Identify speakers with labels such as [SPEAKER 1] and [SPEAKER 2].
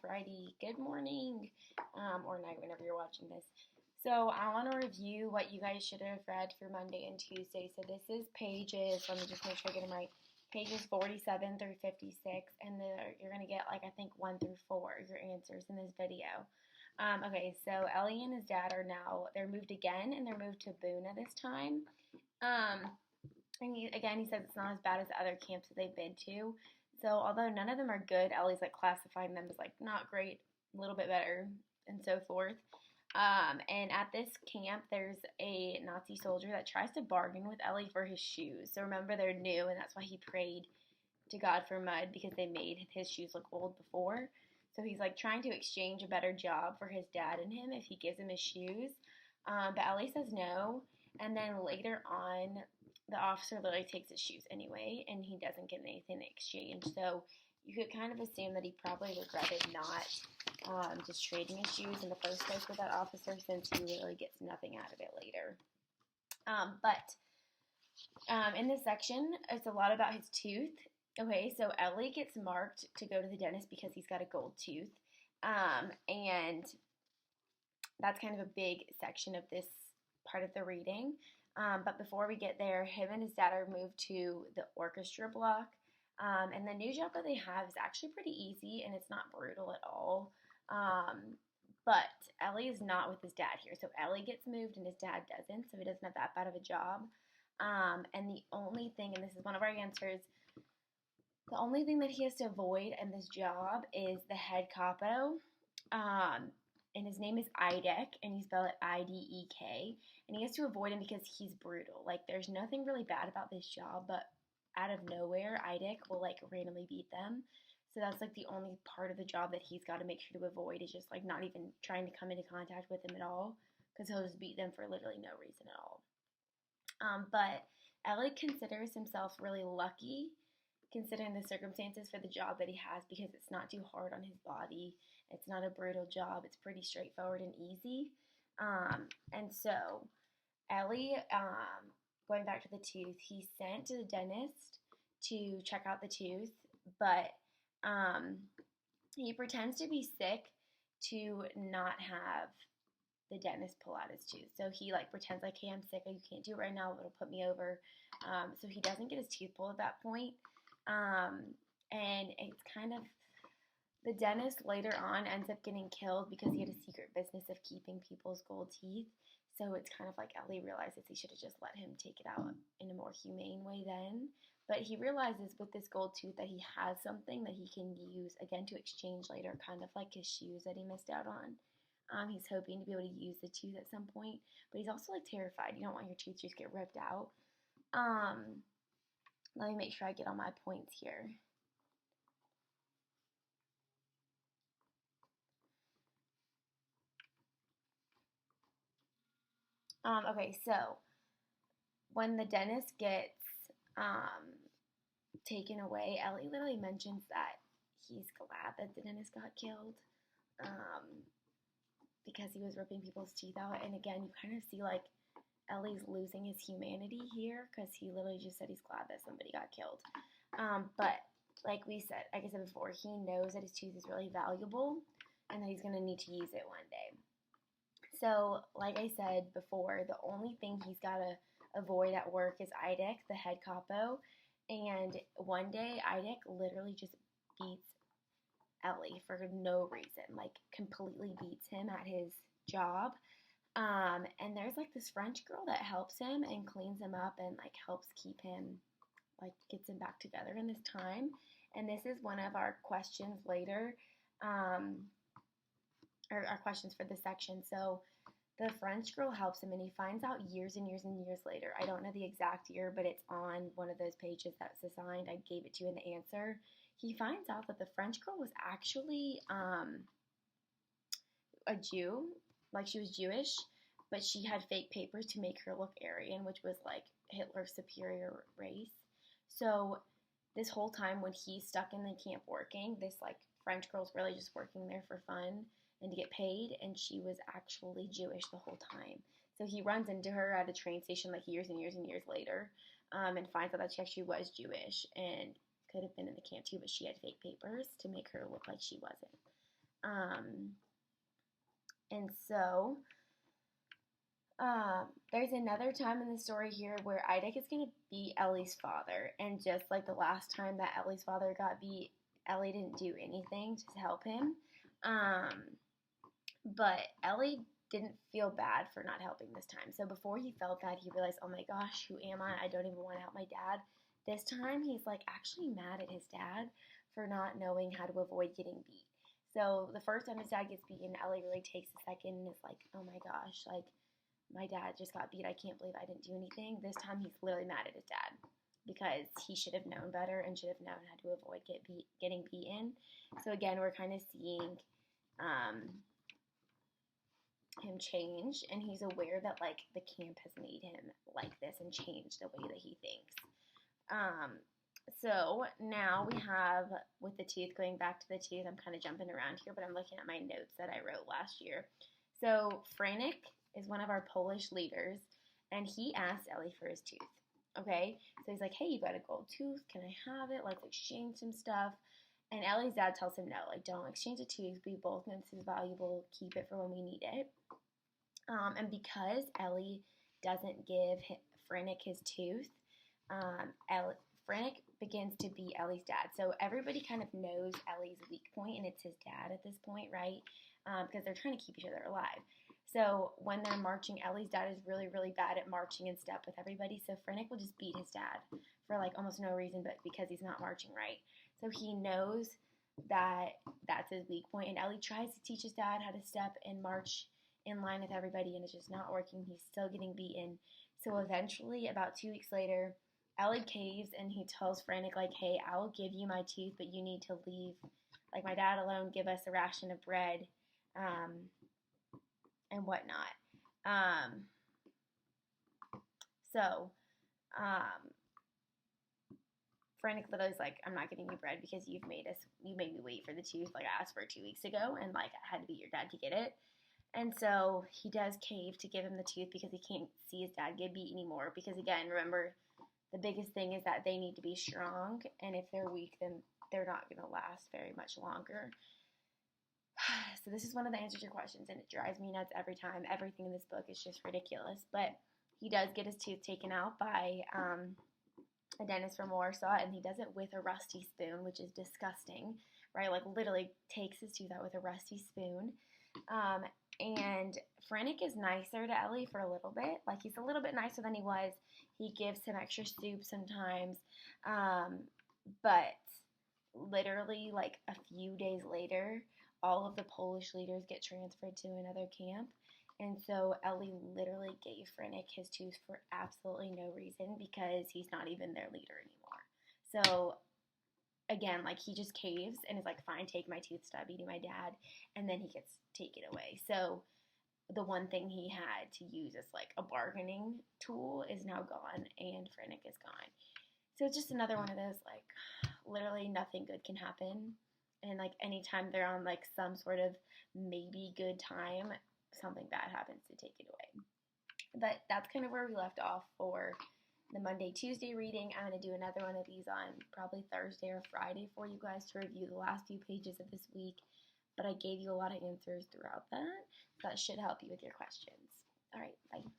[SPEAKER 1] Friday. Good morning, or night whenever you're watching this. So I want to review what you guys should have read for Monday and Tuesday. So this is pages, let me just make sure I get them right, pages 47 through 56, and you're going to get, like, I think 1 through 4, your answers in this video. Okay, so Ellie and his dad are now, they're moved again, and they're moved to Boona this time. And he says it's not as bad as the other camps that they've been to. So although none of them are good, Ellie's like classifying them as like not great, a little bit better, and so forth. And at this camp, there's a Nazi soldier that tries to bargain with Ellie for his shoes. So remember, they're new, and that's why he prayed to God for mud, because they made his shoes look old before. So he's like trying to exchange a better job for his dad and him if he gives him his shoes. But Ellie says no. And then later on, the officer literally takes his shoes anyway, and he doesn't get anything in exchange. So you could kind of assume that he probably regretted not just trading his shoes in the first place with that officer, since he really gets nothing out of it later. In this section, it's a lot about his tooth. Okay, so Ellie gets marked to go to the dentist because he's got a gold tooth. And that's kind of a big section of this part of the reading. But before we get there, him and his dad are moved to the orchestra block. And the new job that they have is actually pretty easy, and it's not brutal at all. But Ellie is not with his dad here. So Ellie gets moved and his dad doesn't, so he doesn't have that bad of a job. And the only thing, and this is one of our answers, the only thing that he has to avoid in this job is the head capo. And his name is Idek, and you spell it I-D-E-K. And he has to avoid him because he's brutal. Like, there's nothing really bad about this job, but out of nowhere, Idek will, like, randomly beat them. So that's, like, the only part of the job that he's got to make sure to avoid, is just, like, not even trying to come into contact with them at all, because he'll just beat them for literally no reason at all. But Ellie considers himself really lucky, considering the circumstances for the job that he has, because it's not too hard on his body. It's not a brutal job. It's pretty straightforward and easy. And so Ellie, going back to the tooth, he's sent to the dentist to check out the tooth, but he pretends to be sick to not have the dentist pull out his tooth. So he like pretends like, hey, I'm sick, you can't do it right now, it'll put me over. So he doesn't get his tooth pulled at that point. And it's kind of, the dentist later on ends up getting killed because he had a secret business of keeping people's gold teeth. So it's kind of like Ellie realizes he should have just let him take it out in a more humane way then. But he realizes with this gold tooth that he has something that he can use again to exchange later, kind of like his shoes that he missed out on. He's hoping to be able to use the tooth at some point, but he's also like terrified. You don't want your tooth to just get ripped out. Let me make sure I get all my points here. Okay, so when the dentist gets taken away, Ellie literally mentions that he's glad that the dentist got killed because he was ripping people's teeth out. And again, you kind of see like Ellie's losing his humanity here, because he literally just said he's glad that somebody got killed. But like I said before, he knows that his tooth is really valuable and that he's going to need to use it one day. So, like I said before, the only thing he's got to avoid at work is Idek, the head capo. And one day, Idek literally just beats Ellie for no reason, like completely beats him at his job. And there's like this French girl that helps him and cleans him up and like helps keep him, like gets him back together in this time. And this is one of our questions later, or our questions for this section. So the French girl helps him, and he finds out years and years and years later. I don't know the exact year, but it's on one of those pages that's assigned. I gave it to you in the answer. He finds out that the French girl was actually a Jew, like she was Jewish, but she had fake papers to make her look Aryan, which was like Hitler's superior race. So this whole time when he's stuck in the camp working, this like French girl's really just working there for fun and to get paid, and she was actually Jewish the whole time. So he runs into her at a train station like years and years and years later, and finds out that she actually was Jewish and could have been in the camp too, but she had fake papers to make her look like she wasn't. And so there's another time in the story here where Idek is going to beat Ellie's father. And just like the last time that Ellie's father got beat, Ellie didn't do anything to help him. But Ellie didn't feel bad for not helping this time. So before he felt bad, he realized, oh my gosh, who am I? I don't even want to help my dad. This time, he's like actually mad at his dad for not knowing how to avoid getting beat. So the first time his dad gets beaten, Ellie really takes a second and is like, oh my gosh, like my dad just got beat. I can't believe I didn't do anything. This time, he's literally mad at his dad because he should have known better and should have known how to avoid getting beaten. So again, we're kind of seeing him change, and he's aware that like the camp has made him like this and changed the way that he thinks. So now we have, with the tooth, going back to the tooth, I'm kind of jumping around here, but I'm looking at my notes that I wrote last year. So Franek is one of our Polish leaders, and he asked Ellie for his tooth. Okay, so he's like, hey, you got a gold tooth, can I have it? Let's exchange some stuff. And Ellie's dad tells him no, like, don't exchange a tooth. We both know this is valuable. Keep it for when we need it. And because Ellie doesn't give Franek his tooth, Franek begins to beat Ellie's dad. So everybody kind of knows Ellie's weak point, and it's his dad at this point, right? Because they're trying to keep each other alive. So when they're marching, Ellie's dad is really, really bad at marching in step with everybody. So Franek will just beat his dad for like almost no reason, but because he's not marching right. So he knows that that's his weak point, and Ellie tries to teach his dad how to step and march in line with everybody, and it's just not working. He's still getting beaten. So eventually, about 2 weeks later, Ellie caves, and he tells Franek, like, hey, I'll give you my tooth, but you need to leave, like, my dad alone, give us a ration of bread, and whatnot. Franek literally is like, I'm not giving you bread because you made me wait for the tooth, like, I asked for it 2 weeks ago, and, like, I had to beat your dad to get it. And so he does cave to give him the tooth because he can't see his dad get beat anymore. Because, again, remember, the biggest thing is that they need to be strong. And if they're weak, then they're not going to last very much longer. So this is one of the answers to your questions, and it drives me nuts every time. Everything in this book is just ridiculous. But he does get his tooth taken out by a dentist from Warsaw, and he does it with a rusty spoon, which is disgusting, right? Like, literally takes his tooth out with a rusty spoon. And Franek is nicer to Ellie for a little bit. Like, he's a little bit nicer than he was. He gives him extra soup sometimes. But literally, like, a few days later, all of the Polish leaders get transferred to another camp. And so Ellie literally gave Franek his tooth for absolutely no reason because he's not even their leader anymore. So again, like, he just caves and is like, fine, take my tooth, stop beating my dad, and then he gets taken away. So the one thing he had to use as like a bargaining tool is now gone, and Franek is gone. So it's just another one of those, like, literally nothing good can happen, and like anytime they're on like some sort of maybe good time, something bad happens to take it away. But that's kind of where we left off for the Monday, Tuesday reading. I'm going to do another one of these on probably Thursday or Friday for you guys to review the last few pages of this week. But I gave you a lot of answers throughout that. So that should help you with your questions. All right, bye.